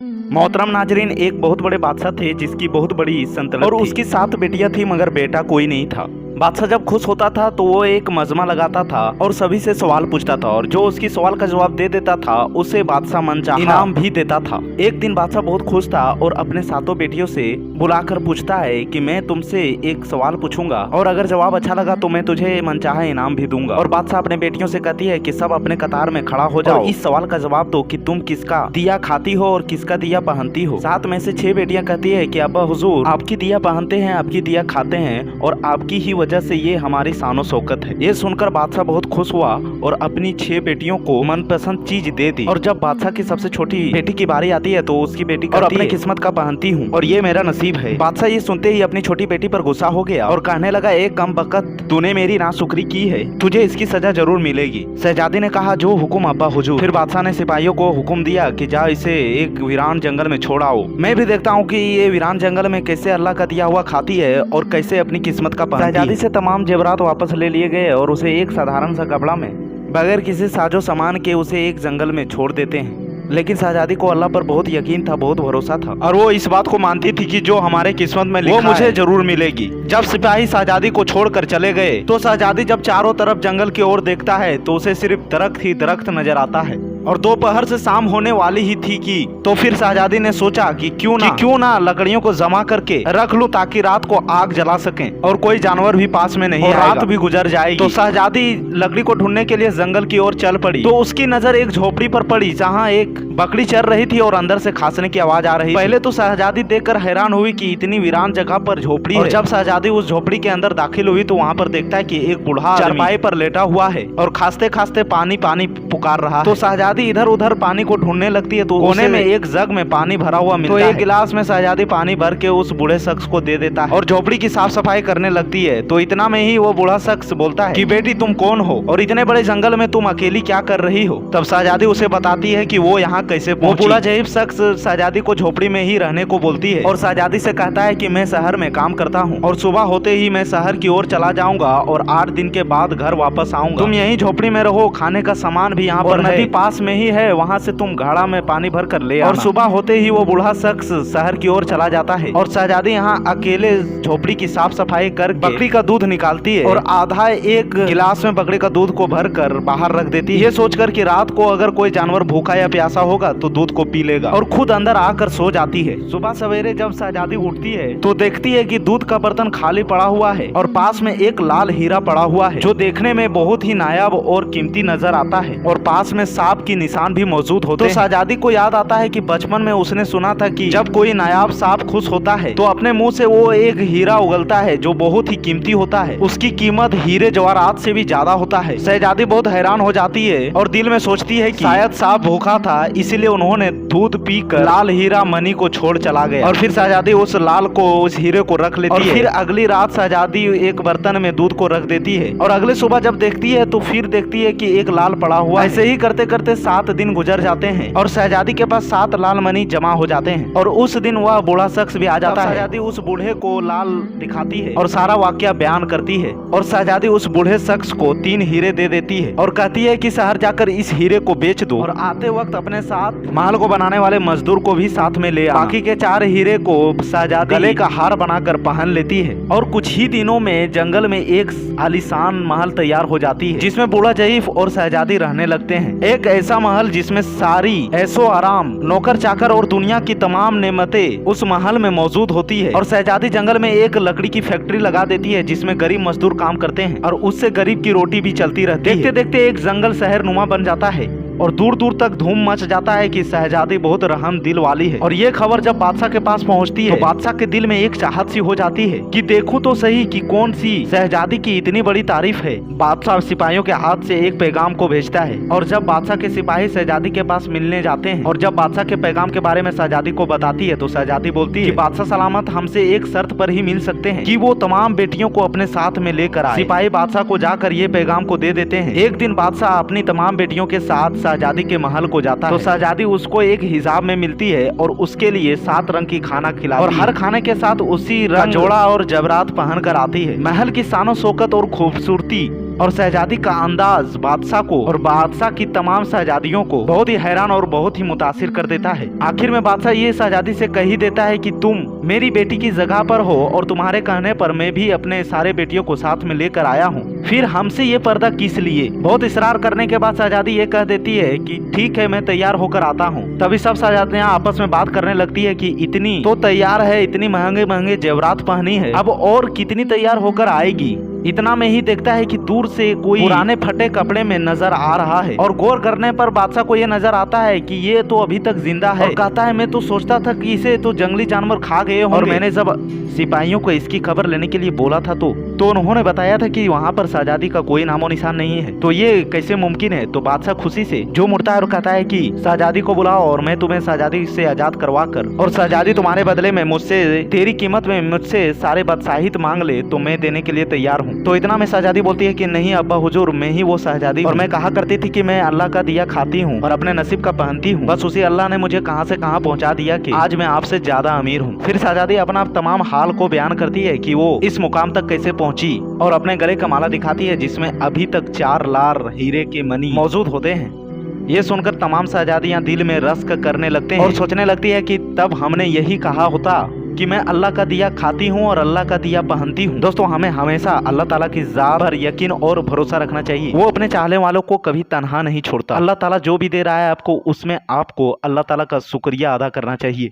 मोहतरम नाजरीन, एक बहुत बड़े बादशाह थे जिसकी बहुत बड़ी सल्तनत और उसकी 7 बेटियां थी, मगर बेटा कोई नहीं था। बादशाह जब खुश होता था तो वो एक मजमा लगाता था और सभी से सवाल पूछता था, और जो उसकी सवाल का जवाब दे देता था उसे बादशाह मनचाहा इनाम भी देता था। एक दिन बादशाह बहुत खुश था और अपने 7 बेटियों से बुलाकर पूछता है कि मैं तुमसे एक सवाल पूछूंगा और अगर जवाब अच्छा लगा तो मैं तुझे मनचाहा इनाम भी दूंगा। और बादशाह अपने बेटियों से कहती है कि सब अपने कतार में खड़ा हो जाओ, इस सवाल का जवाब दो कि तुम किसका दिया खाती हो और किसका दिया पहनती हो। 7 में से 6 बेटियां कहती है कि अब्बा हुजूर, आपकी दिया पहनते हैं, आपकी दिया खाते हैं और आपकी ही वजह से ये हमारी शान और शौकत है। ये सुनकर बादशाह बहुत खुश हुआ और अपनी 6 बेटियों को मनपसंद चीज दे दी। और जब बादशाह की सबसे छोटी बेटी की बारी आती है तो उसकी बेटी और अपने किस्मत का पहनती हूँ और ये मेरा नसीब है। बादशाह ये सुनते ही अपनी छोटी बेटी पर गुस्सा हो गया और कहने लगा, एक कम बकत तूने मेरी नाशुक्री की है, तुझे इसकी सजा जरूर मिलेगी। शहजादी ने कहा, जो हुकुम अब्बा हुजूर। फिर बादशाह ने सिपाहियों को हुक्म दिया कि जा इसे एक वीरान जंगल में छोड़ आओ, मैं भी देखता हूँ कि ये वीरान जंगल में कैसे अल्लाह का दिया हुआ खाती है और कैसे अपनी किस्मत का पहनती है। शहजादी से तमाम जेवरात वापस ले लिए गए और उसे एक साधारण सा कपड़ा में बगैर किसी साजो सामान के उसे एक जंगल में छोड़ देते हैं। लेकिन शहजादी को अल्लाह पर बहुत यकीन था, बहुत भरोसा था और वो इस बात को मानती थी कि जो हमारे किस्मत में लिखा वो मुझे जरूर मिलेगी। जब सिपाही शहजादी को छोड़कर चले गए तो शहजादी जब चारों तरफ जंगल की ओर देखता है तो उसे सिर्फ दरख्त ही दरख्त नजर आता है और दोपहर से शाम होने वाली ही थी कि तो फिर शहजादी ने सोचा कि क्यों ना लकड़ियों को जमा करके रख लूं ताकि रात को आग जला सकें और कोई जानवर भी पास में नहीं आएगा, रात भी गुजर जाएगी। तो शहजादी लकड़ी को ढूंढने के लिए जंगल की ओर चल पड़ी। तो उसकी नजर एक झोपड़ी पर पड़ी जहाँ एक बकरी चर रही थी और अंदर से खांसने की आवाज आ रही। पहले तो शहजादी देखकर हैरान हुई कि इतनी वीरान जगह पर झोपड़ी है। जब शहजादी उस झोपड़ी के अंदर दाखिल हुई तो वहाँ पर देखता है कि एक बूढ़ा चारपाई पर लेटा हुआ है और खांसते खांसते पानी पानी पुकार रहा है। तो शहजादी इधर उधर पानी को ढूंढने लगती है तो कोने में एक जग में पानी भरा हुआ मिलता है। तो एक गिलास में शहजादी पानी भर के उस बूढ़े शख्स को दे देता है और झोपड़ी की साफ सफाई करने लगती है। तो इतना में ही वो बूढ़ा शख्स बोलता है कि बेटी तुम कौन हो और इतने बड़े जंगल में तुम अकेली क्या कर रही हो। तब शहजादी उसे बताती है कि वो यहाँ कैसे पहुंची। वो बूढ़ा जहीब शख्स शहजादी को झोपड़ी में ही रहने को बोलती है और शहजादी से कहता है कि मैं शहर में काम करता हूँ और सुबह होते ही मैं शहर की ओर चला जाऊंगा और 8 दिन के बाद घर वापस आऊंगा। तुम यही झोपड़ी में रहो, खाने का सामान भी यहाँ पर नदी पास में ही है, वहाँ से तुम घड़ा में पानी भर कर ले आना। और सुबह होते ही वो बूढ़ा शख्स शहर की ओर चला जाता है और शहजादी यहाँ अकेले झोपड़ी की साफ सफाई कर बकरी का दूध निकालती है और आधा एक गिलास में बकरी का दूध को भर कर बाहर रख देती है, ये सोचकर कि रात को अगर कोई जानवर भूखा या प्यासा होगा तो दूध को पी लेगा, और खुद अंदर आकर सो जाती है। सुबह सवेरे जब शहजादी उठती है तो देखती है कि दूध का बर्तन खाली पड़ा हुआ है और पास में एक लाल हीरा पड़ा हुआ है जो देखने में बहुत ही नायाब और कीमती नजर आता है और पास में सांप की निशान भी मौजूद होते हैं। तो शहजादी को याद आता है कि बचपन में उसने सुना था कि जब कोई नायाब सांप खुश होता है तो अपने मुंह से वो एक हीरा उगलता है जो बहुत ही कीमती होता है, उसकी कीमत हीरे जवाहरात से भी ज्यादा होता है। शहजादी बहुत हैरान हो जाती है और दिल में सोचती है कि शायद सांप भूखा था इसीलिए उन्होंने दूध पीकर लाल हीरा मनी को छोड़ चला गया। और फिर शहजादी उस लाल को उस हीरे को रख लेती है। फिर अगली रात शहजादी एक बर्तन में दूध को रख देती है और अगली सुबह जब देखती है तो फिर देखती है कि एक लाल पड़ा हुआ। ऐसे ही करते करते 7 दिन गुजर जाते हैं और शहजादी के पास 7 लाल मनी जमा हो जाते हैं और उस दिन वह बूढ़ा शख्स भी आ जाता है। शहजादी उस बूढ़े को लाल दिखाती है और सारा वाकया बयान करती है और शहजादी उस बूढ़े शख्स को 3 हीरे दे देती है और कहती है कि शहर जाकर इस हीरे को बेच दो और आते वक्त अपने साथ महल को बनाने वाले मजदूर को भी साथ में ले बाकी के 4 हीरे को शहजादी गले का हार बनाकर पहन लेती है और कुछ ही दिनों में जंगल में एक आलीशान महल तैयार हो जाती है जिसमें बूढ़ा जहीफ और शहजादी रहने लगते हैं। एक ऐसा महल जिसमें सारी ऐशो आराम, नौकर चाकर और दुनिया की तमाम नेमतें उस महल में मौजूद होती है। और शहजादी जंगल में एक लकड़ी की फैक्ट्री लगा देती है जिसमें गरीब मजदूर काम करते हैं और उससे गरीब की रोटी भी चलती रहती है। देखते देखते एक जंगल शहर नुमा बन जाता है और दूर दूर तक धूम मच जाता है कि शहजादी बहुत रहम दिल वाली है। और ये खबर जब बादशाह के पास पहुंचती है तो बादशाह के दिल में एक चाहत सी हो जाती है कि देखूं तो सही कि कौन सी शहजादी की इतनी बड़ी तारीफ है। बादशाह सिपाहियों के हाथ से एक पैगाम को भेजता है और जब बादशाह के सिपाही शहजादी के पास मिलने जाते हैं और जब बादशाह के पैगाम के बारे में शहजादी को बताती है तो शहजादी बोलती है कि बादशाह सलामत हमसे एक शर्त पर ही मिल सकते हैं कि वो तमाम बेटियों को अपने साथ में लेकर आए। सिपाही बादशाह को जाकर ये पैगाम को दे देते हैं। एक दिन बादशाह अपनी तमाम बेटियों के साथ शहजादी के महल को जाता है तो शहजादी उसको एक हिजाब में मिलती है और उसके लिए 7 रंग की खाना खिलाती है और हर खाने के साथ उसी रंग जोड़ा और जबरात पहन कर आती है। महल की शानो शौकत और खूबसूरती और शहजादी का अंदाज बादशाह को और बादशाह की तमाम शहजादियों को बहुत ही हैरान और बहुत ही मुतासिर कर देता है। आखिर में बादशाह ये शहजादी से कह ही देता है कि तुम मेरी बेटी की जगह पर हो और तुम्हारे कहने पर मैं भी अपने सारे बेटियों को साथ में लेकर आया हूँ, फिर हमसे ये पर्दा किस लिए। बहुत इसरार करने के बाद शहजादी ये कह देती है कि ठीक है, मैं तैयार होकर आता हूँ। तभी सब शहजादियाँ आपस में बात करने लगती है कि इतनी तो तैयार है, इतनी महंगे महंगे जेवरात पहनी है, अब और कितनी तैयार होकर आएगी। इतना में ही देखता है कि दूर से कोई पुराने फटे कपड़े में नजर आ रहा है और गौर करने पर बादशाह को ये नजर आता है कि ये तो अभी तक जिंदा है और कहता है मैं तो सोचता था कि इसे तो जंगली जानवर खा गए होंगे और मैंने जब सिपाहियों को इसकी खबर लेने के लिए बोला था तो उन्होंने बताया था कि वहाँ पर शहजादी का कोई नामो निशान नहीं है, तो ये कैसे मुमकिन है। तो बादशाह खुशी से जो मुड़ता है और कहता है कि शहजादी को बुलाओ और मैं तुम्हें शहजादी से आजाद करवा कर और शहजादी तुम्हारे बदले में मुझसे तेरी कीमत में मुझसे सारे बादशाहित मांग ले तो मैं देने के लिए तैयार हूँ। तो इतना में शहजादी बोलती है कि नहीं अब्बा हुजूर, मैं ही वो शहजादी और मैं कहा करती थी कि मैं अल्लाह का दिया खाती हूँ और अपने नसीब का पहनती हूँ, बस उसी अल्लाह ने मुझे कहाँ से कहाँ पहुँचा दिया कि आज मैं आपसे ज्यादा अमीर हूँ। फिर शहजादी अपना तमाम हाल को बयान करती है कि वो इस मुकाम तक कैसे पहुंची और अपने गले का माला दिखाती है जिसमें अभी तक 4 लाख हीरे के मनी मौजूद होते हैं। ये सुनकर तमाम शहजादियां दिल में रश्क करने लगते हैं और सोचने लगती है कि तब हमने यही कहा होता कि मैं अल्लाह का दिया खाती हूँ और अल्लाह का दिया पहनती हूँ। दोस्तों, हमें हमेशा अल्लाह ताला की ज़ात पर यकीन और भरोसा रखना चाहिए। वो अपने चाहने वालों को कभी तनहा नहीं छोड़ता। अल्लाह ताला जो भी दे रहा है आपको, उसमें आपको अल्लाह ताला का शुक्रिया अदा करना चाहिए।